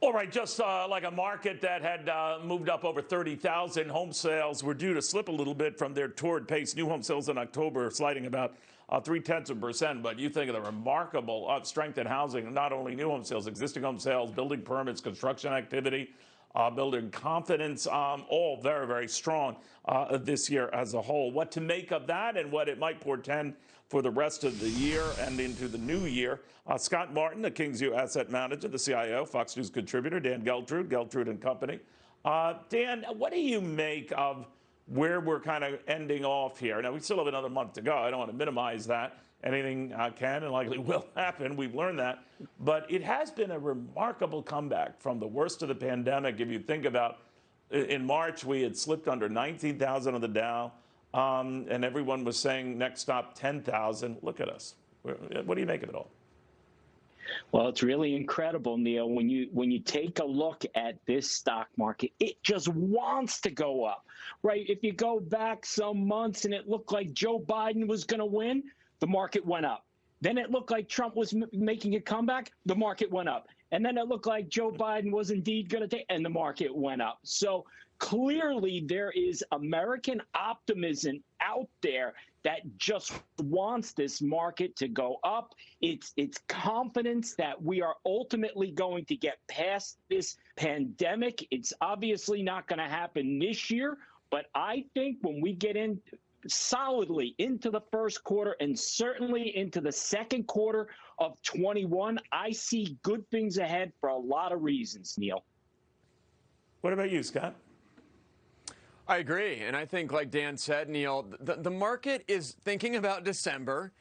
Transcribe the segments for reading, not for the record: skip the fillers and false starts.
All right, just like a market that had moved up over 30,000, home sales were due to slip a little bit from their torrid pace. New home sales in October sliding about 0.3%. But you think of the remarkable strength in housing, not only new home sales, existing home sales, building permits, construction activity, building confidence, all very, very strong this year as a whole. What to make of that and what it might portend for the rest of the year and into the new year. Scott Martin, the Kingsview Asset Manager, the CIO, Fox News contributor, Dan Geltrude and Company. Dan, what do you make of where we're kind of ending off here? Now, we still have another month to go. I don't want to minimize that. Anything can and likely will happen. We've learned that. But it has been a remarkable comeback from the worst of the pandemic. If you think about in March, we had slipped under 19,000 on the Dow. And everyone was saying next stop 10,000. Look at us. What do you make of it all? Well, it's really incredible, Neil. When you take a look at this stock market, it just wants to go up, right? If you go back some months and it looked like Joe Biden was going to win, the market went up. Then it looked like Trump was making a comeback, the market went up. And then it looked like Joe Biden was indeed going to take, and the market went up. So clearly there is American optimism out there that just wants this market to go up. It's confidence that we are ultimately going to get past this pandemic. It's obviously not going to happen this year, but I think when we get in solidly into the first quarter and certainly into the second quarter of 21, I see good things ahead for a lot of reasons, Neil. What about you, Scott? I agree. And I think, like Dan said, Neil, the market is thinking about December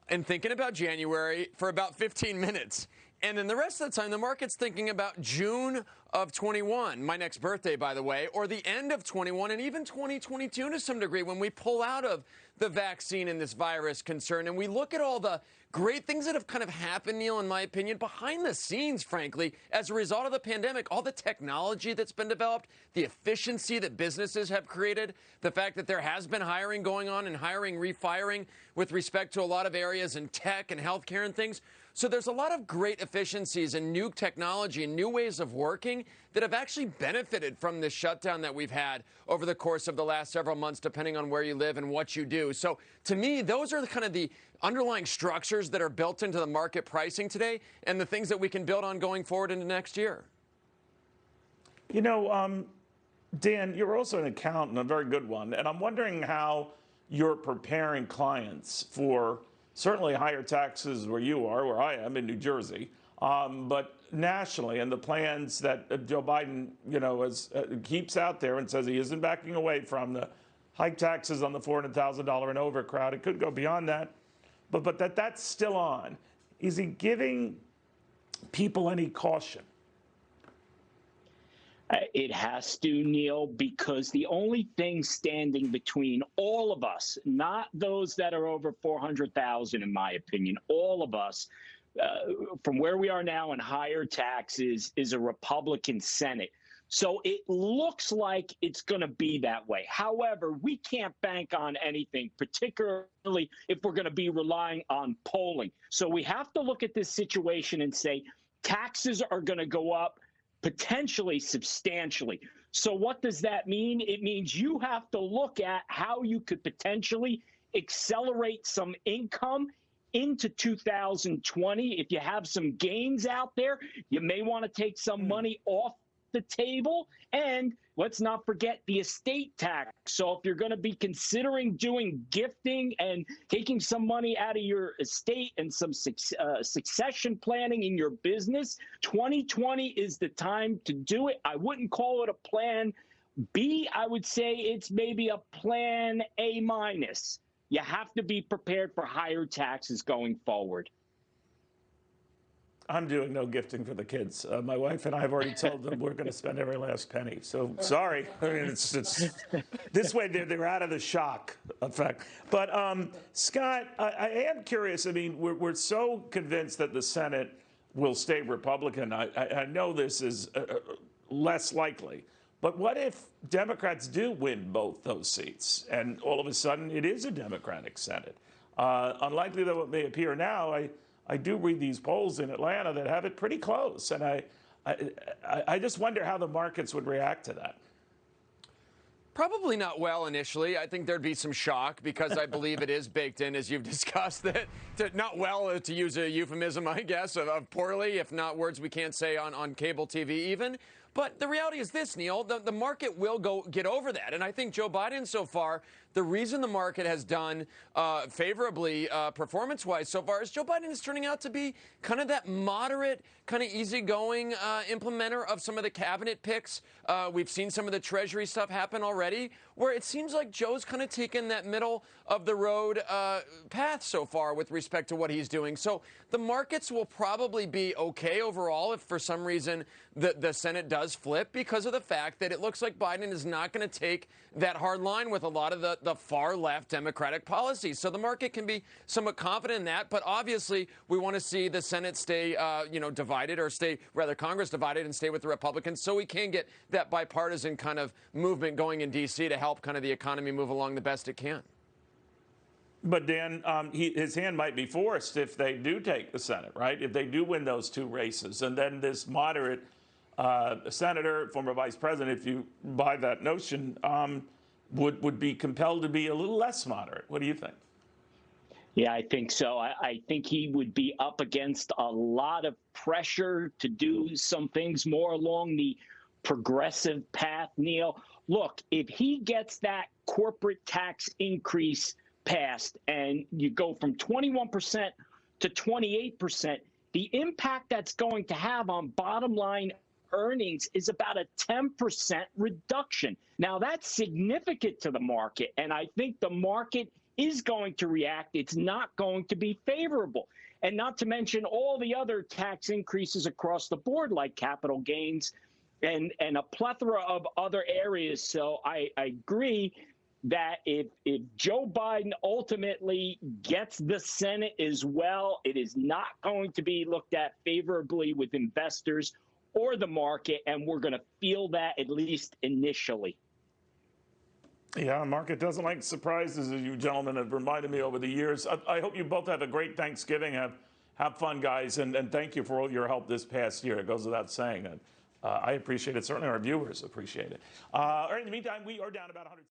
and thinking about January for about 15 minutes. And then the rest of the time, the market's thinking about June of 21, my next birthday, by the way, or the end of 21 and even 2022 to some degree when we pull out of the vaccine and this virus concern. And we look at all the great things that have kind of happened, Neil, in my opinion, behind the scenes, frankly, as a result of the pandemic, all the technology that's been developed, the efficiency that businesses have created, the fact that there has been hiring going on and hiring, refiring with respect to a lot of areas in tech and healthcare and things. So there's a lot of great efficiencies and new technology and new ways of working that have actually benefited from this shutdown that we've had over the course of the last several months, depending on where you live and what you do. So to me, those are kind of the underlying structures that are built into the market pricing today and the things that we can build on going forward into next year. You know, Dan, you're also an accountant, a very good one. And I'm wondering how you're preparing clients for certainly higher taxes where you are, where I am in New Jersey, but nationally, and the plans that Joe Biden, you know, keeps out there and says he isn't backing away from the high taxes on the $400,000 and over crowd. It could go beyond that, but that's still on. Is he giving people any caution? It has to, Neil, because the only thing standing between all of us, not those that are over 400,000, in my opinion, all of us, from where we are now in higher taxes, is a Republican Senate. So it looks like it's going to be that way. However, we can't bank on anything, particularly if we're going to be relying on polling. So we have to look at this situation and say taxes are going to go up, potentially substantially. So what does that mean? It means you have to look at how you could potentially accelerate some income into 2020. If you have some gains out there, you may want to take some money off the table. And let's not forget the estate tax. So if you're going to be considering doing gifting and taking some money out of your estate and some succession planning in your business, 2020 is the time to do it. I wouldn't call it a plan B. I would say it's maybe a plan A minus. You have to be prepared for higher taxes going forward. I'm doing no gifting for the kids. My wife and I have already told them we're going to spend every last penny. So sorry. I mean, it's this way they're out of the shock effect. But Scott, I am curious. I mean, we're so convinced that the Senate will stay Republican. I know this is less likely. But what if Democrats do win both those seats and all of a sudden it is a Democratic Senate? Unlikely though it may appear now, I do read these polls in Atlanta that have it pretty close. And I just wonder how the markets would react to that. Probably not well initially. I think there'd be some shock because I believe it is baked in, as you've discussed, that not well, to use a euphemism, I guess, of poorly, if not words we can't say on cable TV even. But the reality is this, Neil, the market will get over that. And I think Joe Biden so far, the reason the market has done favorably performance-wise so far is Joe Biden is turning out to be kind of that moderate, kind of easygoing implementer of some of the cabinet picks. We've seen some of the Treasury stuff happen already, where it seems like Joe's kind of taken that middle of the road path so far with respect to what he's doing. So the markets will probably be okay overall if for some reason the Senate does flip, because of the fact that it looks like Biden is not going to take that hard line with a lot of the far left Democratic policies. So the market can be somewhat confident in that. But obviously, we want to see the Senate stay, divided, or stay, rather, Congress divided and stay with the Republicans, so we can get that bipartisan kind of movement going in D.C. to help kind of the economy move along the best it can. But Dan, his hand might be forced if they do take the Senate, right? If they do win those two races, and then this moderate senator, former vice president, if you buy that notion, would be compelled to be a little less moderate. What do you think? Yeah, I think so. I think he would be up against a lot of pressure to do some things more along the progressive path, Neil. Look, if he gets that corporate tax increase passed and you go from 21% to 28%, the impact that's going to have on bottom line earnings is about a 10% reduction. Now, that's significant to the market, and I think the market is going to react. It's not going to be favorable. And not to mention all the other tax increases across the board, like capital gains and a plethora of other areas. So I agree that if Joe Biden ultimately gets the Senate as well, it is not going to be looked at favorably with investors or the market, and we're going to feel that at least initially. Yeah, the market doesn't like surprises, as you gentlemen have reminded me over the years. I hope you both have a great Thanksgiving. Have fun, guys, and thank you for all your help this past year. It goes without saying. I appreciate it. Certainly our viewers appreciate it. In the meantime, we are down about 100.